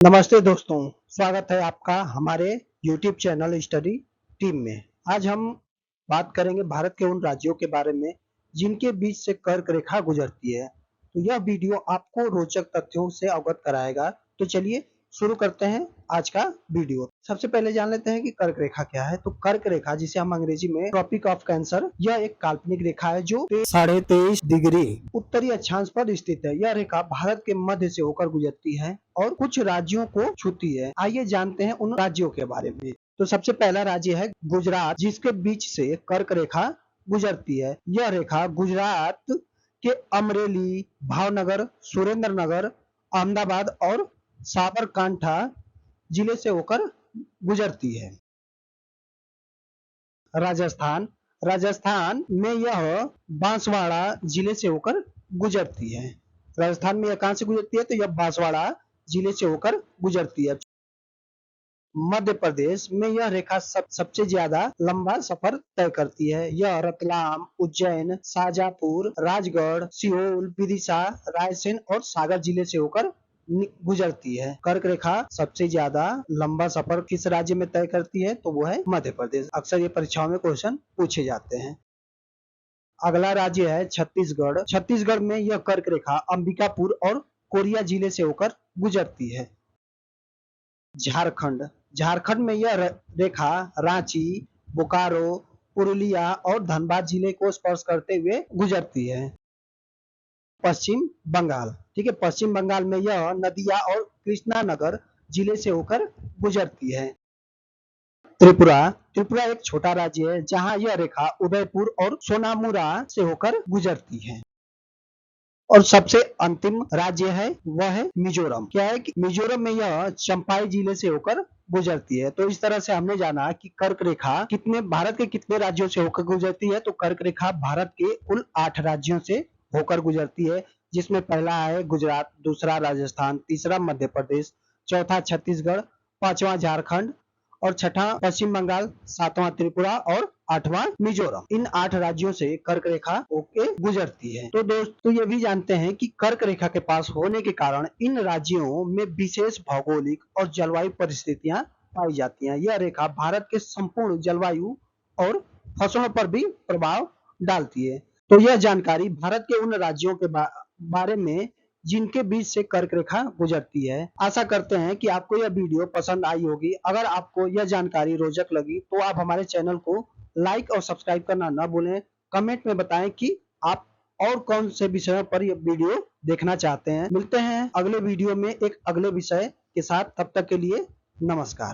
नमस्ते दोस्तों, स्वागत है आपका हमारे YouTube चैनल स्टडी टीम में। आज हम बात करेंगे भारत के उन राज्यों के बारे में जिनके बीच से कर्क रेखा गुजरती है। तो यह वीडियो आपको रोचक तथ्यों से अवगत कराएगा। तो चलिए शुरू करते हैं आज का वीडियो। सबसे पहले जान लेते हैं कि कर्क रेखा क्या है। तो कर्क रेखा, जिसे हम अंग्रेजी में ट्रॉपिक ऑफ कैंसर, यह एक काल्पनिक रेखा है जो 23.5 डिग्री उत्तरी अक्षांश पर स्थित है। यह रेखा भारत के मध्य से होकर गुजरती है और कुछ राज्यों को छूती है। आइए जानते हैं उन राज्यों के बारे में। तो सबसे पहला राज्य है गुजरात, जिसके बीच से कर्क रेखा गुजरती है। यह रेखा गुजरात के अमरेली, भावनगर, सुरेंद्रनगर, अहमदाबाद और साबरकांठा जिले से होकर गुजरती है। राजस्थान, राजस्थान में यह बांसवाड़ा जिले से होकर गुजरती है। राजस्थान में यह कहां से गुजरती है? तो यह बांसवाड़ा जिले से होकर गुजरती है। मध्य प्रदेश में यह रेखा सबसे ज्यादा लंबा सफर तय करती है। यह रतलाम, उज्जैन, शाजापुर, राजगढ़, सीहोर, विदिशा, रायसेन और सागर जिले से होकर गुजरती है। कर्क रेखा सबसे ज्यादा लंबा सफर किस राज्य में तय करती है? तो वो है मध्य प्रदेश। अक्सर ये परीक्षाओं में क्वेश्चन पूछे जाते हैं। अगला राज्य है छत्तीसगढ़। छत्तीसगढ़ में यह कर्क रेखा अंबिकापुर और कोरिया जिले से होकर गुजरती है। झारखंड, झारखंड में यह रेखा रांची, बोकारो, पुरुलिया और धनबाद जिले को स्पर्श करते हुए गुजरती है। पश्चिम बंगाल, ठीक है, पश्चिम बंगाल में यह नदिया और कृष्णानगर जिले से होकर गुजरती है। त्रिपुरा, त्रिपुरा एक छोटा राज्य है जहां यह रेखा उदयपुर और सोनामुरा से होकर गुजरती है। और सबसे अंतिम राज्य है वह है मिजोरम। क्या है कि मिजोरम में यह चंपाई जिले से होकर गुजरती है। तो इस तरह से हमने जाना कि कर्क रेखा भारत के कितने राज्यों से होकर गुजरती है। तो कर्क रेखा भारत के कुल 8 राज्यों से होकर गुजरती है, जिसमें पहला है गुजरात, दूसरा राजस्थान, तीसरा मध्य प्रदेश, चौथा छत्तीसगढ़, पांचवा झारखंड और छठा पश्चिम बंगाल, सातवां त्रिपुरा और आठवां मिजोरम। इन 8 राज्यों से कर्क रेखा होके गुजरती है। तो दोस्तों ये भी जानते हैं कि कर्क रेखा के पास होने के कारण इन राज्यों में विशेष भौगोलिक और जलवायु परिस्थितियां पाई जाती हैं। यह रेखा भारत के संपूर्ण जलवायु और फसलों पर भी प्रभाव डालती है। तो यह जानकारी भारत के उन राज्यों के बारे में जिनके बीच से कर्क रेखा गुजरती है। आशा करते हैं कि आपको यह वीडियो पसंद आई होगी। अगर आपको यह जानकारी रोचक लगी तो आप हमारे चैनल को लाइक और सब्सक्राइब करना न भूलें। कमेंट में बताएं कि आप और कौन से विषयों पर यह वीडियो देखना चाहते हैं। मिलते हैं अगले वीडियो में एक अगले विषय के साथ। तब तक के लिए नमस्कार।